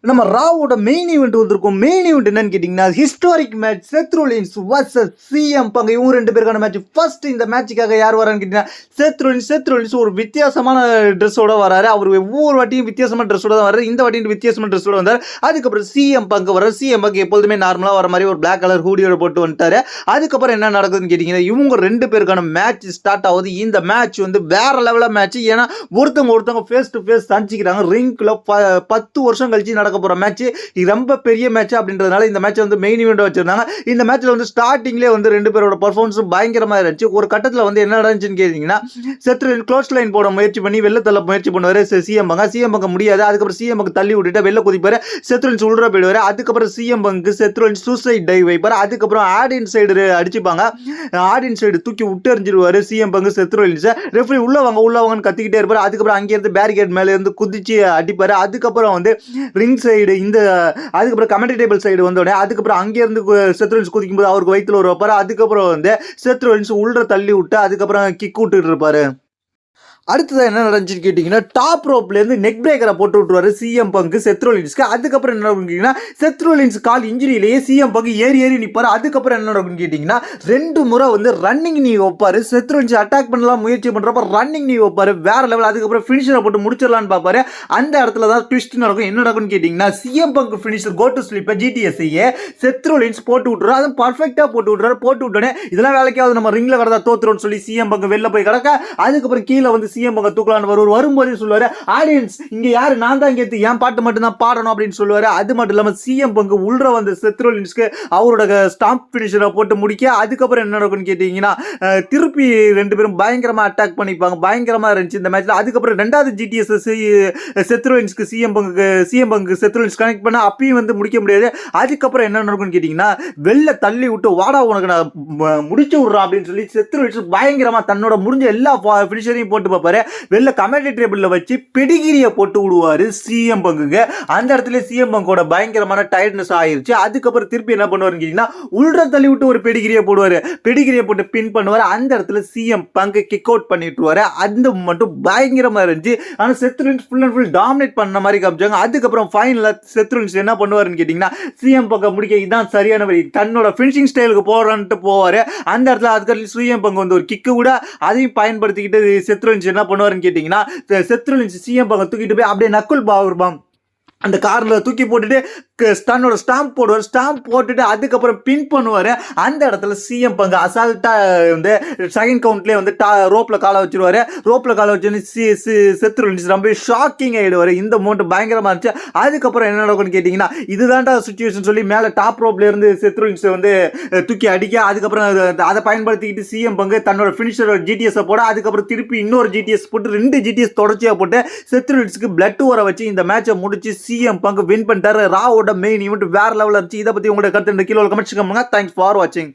நம்ம ராவோட main event வந்திருக்கும். மெயின் ஈவெண்ட் என்னன்னு கேட்டீங்கன்னா historic match Seth Rollins vs CM Punk. இவங்க ரெண்டு பேருக்கான மேட்ச். ஃபர்ஸ்ட் இந்த மேட்சுக்காக யார் வரான்னு கேட்டீங்கன்னா செத் ரோலின்ஸ் ஒரு வித்தியாசமான ட்ரெஸ்ஸோட வராரு. அவர் ஒவ்வொரு வாட்டியும் வித்தியாசமான ட்ரெஸ்ஸோட தான் வராரு. இந்த வாட்டியும் வித்தியாசமான ட்ரெஸ்ஸோட வந்தார். அதுக்கப்புறம் சிஎம் பங்க் வராரு. சிஎம் பங்க் எப்போதுமே நார்மலாக வர மாதிரி ஒரு பிளாக் கலர் ஹூடியோட போட்டு வந்துட்டாரு. அதுக்கப்புறம் என்ன நடக்குதுன்னு கேட்டீங்கன்னா இவங்க ரெண்டு பேருக்கான மேட்ச் ஸ்டார்ட் ஆகுது. இந்த மேட்ச் வந்து வேற லெவலில் மேட்ச். ஏன்னா ஒருத்தவங்க ஃபேஸ் டு ஃபேஸ் சந்திக்கிறாங்க. ரிங்க்ல 10 வருஷம் கழிச்சு நடக்க போற மேட்ச். இது ரொம்ப பெரிய மேட்ச் அப்படின்றதுனால இந்த மேட்ச் வந்து மெயின் ஈவெண்ட் வச்சிருந்தாங்க. இந்த மேட்ச்ல வந்து ஸ்டார்டிங்லேயே வந்து ரெண்டு பேரோட பர்ஃபார்மன்ஸ் பயங்கரமா இருந்துச்சு. ஒரு கட்டத்தில் வந்து என்ன நடந்துச்சுன்னு கேட்டீங்கன்னா செத்து க்ளோஸ் லைன் போட முயற்சி பண்ணி வெளில தள்ள முயற்சி பண்ணுவாரு சிஎம் பங்க் முடியாது. அதுக்கப்புறம் சிஎம் பங்க் தள்ளி விட்டுட்டு வெளில குதிப்பாரு. செத்ரோலின்ஸ் உள்ள போயிடுவாரு. அதுக்கப்புறம் CM Punk Seth Rollins suicide dive வைப்பாரு. அதுக்கப்புறம் ஆடியன்ஸ் சைடு அடிச்சுப்பாங்க. ஆடியன்ஸ் சைடு தூக்கி விட்டு எறிஞ்சிருவாரு சிஎம் பங்க் செத்ரோலின்ஸ். ரெஃப்ரி உள்ள வாங்கன்னு கத்திக்கிட்டே இருப்பாரு. அதுக்கப்புறம் அங்கிருந்து பேரிகேட் மேல இருந்து குதிச்சு அடிப்பாரு. அதுக்கப்புறம் வந்து ரிங் சைடு இந்த அதுக்கப்புறம் கமெண்ட்ரி டேபிள் சைடு வந்தோடனே அதுக்கப்புறம் அங்கேருந்து செத்ரோலின்ஸ் குதிக்கும் போது அவருக்கு வயிற்றுல ஒரு வைப்பாரு. அதுக்கப்புறம் வந்து செத்ரோலின்ஸ் உள்ள தள்ளி விட்டு அதுக்கப்புறம் கிக் விட்டுட்டு இருப்பாரு. அடுத்ததான் என்ன நடந்துச்சுன்னு கேட்டிங்கன்னா டாப் ரோப்லேருந்து நெக் பிரேக்கரை போட்டு விட்டுருவாரு சிஎம் பங்க் செத்ரோலின்ஸ்க்கு. அதுக்கப்புறம் என்ன நடக்குன்னு செத்ரோலின்ஸ் கால் இன்ஜுரியிலேயே சிஎம் பங்க் ஏறி நிற்பார். அதுக்கப்புறம் என்ன நடக்குன்னு கேட்டிங்கன்னா 2 முறை வந்து ரன்னிங் நீ வைப்பாரு. செத்ரோலின்ஸ் அட்டாக் பண்ணலாம் முயற்சி பண்ணுறப்ப ரன்னிங் நீ வைப்பாரு. வேற லெவல். அதுக்கப்புறம் ஃபினிஷரை போட்டு முடிச்சிடலான்னு பார்ப்பாரு. அந்த இடத்துல தான் ட்விஸ்ட் நடக்கும். என்ன நடக்குன்னு கேட்டிங்கன்னா CM Punk finisher go to ஸ்லிப்பை ஜிடிஎஸ்ஐயே செத்ரோலின்ஸ் போட்டு விட்டுறாரு. அதுவும் பர்ஃபெக்டாக போட்டு விட்டுறாரு. போட்டு விட்டோன்னே இதெல்லாம் வேலைக்காவது நம்ம ரிங்கில் வரதா தோத்துறோம்னு சொல்லி சிஎம் பங்க் வெளில போய் கிடக்க. அதுக்கப்புறம் கீழே வந்து சிஎம் பங்க் தூக்கலான்னு வரும்போதே சொல்லுவாரு ஆடியன்ஸ் இங்க யாரு நான் தான் கேத்து என் பாட்டு மட்டும் தான் பாடணும் அப்படின்னு சொல்லுவாரு. அது மட்டும் இல்லாம சிஎம் பங்க் உள்ள வந்து செத்ரோலின்ஸ்க்கு அவரோட ஸ்டாம்ப் பினிஷரை போட்டு முடிக்க. அதுக்கப்புறம் என்ன நடக்கும்னு கேட்டீங்கன்னா திருப்பி ரெண்டு பேரும் பயங்கரமா அட்டாக் பண்ணிப்பாங்க. பயங்கரமா இருந்துச்சு இந்த மேட்ச்ல. அதுக்கப்புறம் ரெண்டாவது ஜிடிஎஸ் செத்ரோலின்ஸ்க்கு சிஎம் பங்க் செத்ரோலின்ஸ் கனெக்ட் பண்ண அப்பயும் வந்து முடிக்க முடியாது. அதுக்கப்புறம் என்ன நடக்கும்னு கேட்டீங்கன்னா வெளில தள்ளி விட்டு வாடா உனக்கு நான் முடிச்சு விடுறேன் அப்படின்னு சொல்லி செத்ரோலின்ஸ் பயங்கரமா தன்னோட முடிஞ்ச எல்லா பினிஷரையும் போட்டு பார்ப்பாரு. வெளில கமெண்ட்ரி டேபிள்ல வச்சு பெடிகிரியை போட்டு விடுவாரு சிஎம் பங்குக்கு. அந்த இடத்துல சிஎம் பங்கோட பயங்கரமான டயர்ட்னஸ் ஆயிருச்சு. அதுக்கப்புறம் திருப்பி என்ன பண்ணுவாருன்னு கேட்டீங்கன்னா உள்ள தள்ளி விட்டு ஒரு பெடிகிரியை போடுவாரு. பெடிகிரியை போட்டு பின் பண்ணுவாரு. அந்த இடத்துல சிஎம் பங்க் கிக் அவுட் பண்ணிட்டுவாரு. அந்த மட்டும் பயங்கரமா இருந்துச்சு. ஆனால் Seth Rollins full and full dominate பண்ண மாதிரி காமிச்சாங்க. அதுக்கப்புறம் ஃபைனல்ல செத்ரோலின்ஸ் என்ன பண்ணுவாருன்னு கேட்டீங்கன்னா சிஎம் பங்க முடிக்க இதான் சரியான வழி தன்னோட ஃபினிஷிங் ஸ்டைலுக்கு போறான்ட்டு போவாரு. அந்த இடத்துல அதுக்கு சிஎம் பங்க் வந்து ஒரு கிக்கு கூட அதையும் பயன்படுத்திக்கிட்டு செத்ரோலின்ஸ் என்ன பண்ணுவாரு கேட்டீங்கன்னா செத்ரோலின்ஸ் சிஎம் பங்க் தூக்கிட்டு போய் அப்படியே நக்குல் பாவர்பாம் அந்த கார்ல தூக்கி போட்டுட்டு தன்னோட ஸ்டாம்ப் போடுவார். ஸ்டாம்ப் போட்டுட்டு அதுக்கப்புறம் பின் பண்ணுவார். அந்த இடத்துல சிஎம் பங்க் அசால்ட்டா வந்து செகண்ட் கவுண்ட்லேயே வந்து ரோப்ல காலை வச்சிருவாரு. ரோப்ல காலை வச்சு செத்ரோலின்ஸ் ரொம்ப ஷாக்கிங் ஆகிடுவார். இந்த மோமெண்ட் பயங்கரமா இருந்துச்சு. அதுக்கப்புறம் என்ன நடக்கும்னு கேட்டிங்கன்னா இதுதான்டா சுச்சுவேஷன் சொல்லி மேலே டாப் ரோப்ல இருந்து செத்ரோலின்ஸ் வந்து தூக்கி அடிக்க. அதுக்கப்புறம் அதை பயன்படுத்திக்கிட்டு சிஎம் பங்க் தன்னோட ஃபினிஷர் ஜிடிஎஸ் போட. அதுக்கப்புறம் திருப்பி இன்னொரு ஜிடிஎஸ் போட்டு 2 ஜிடிஎஸ் தொடர்ச்சியாக போட்டு செத்ரோலின்ஸ்க்கு பிளட் வர வச்சு இந்த மேட்சை முடிச்சு சிஎம் பங்க் வின் பண்ணிட்டாரு. ராவோட மெயின் ஈவெண்ட் வேற லெவலில் இருந்துச்சு. இதை பத்தி உங்களோட கருத்து கீழே கமெண்ட்ஸ் பண்ணுங்க. தேங்க்ஸ் ஃபார் வாட்சிங்.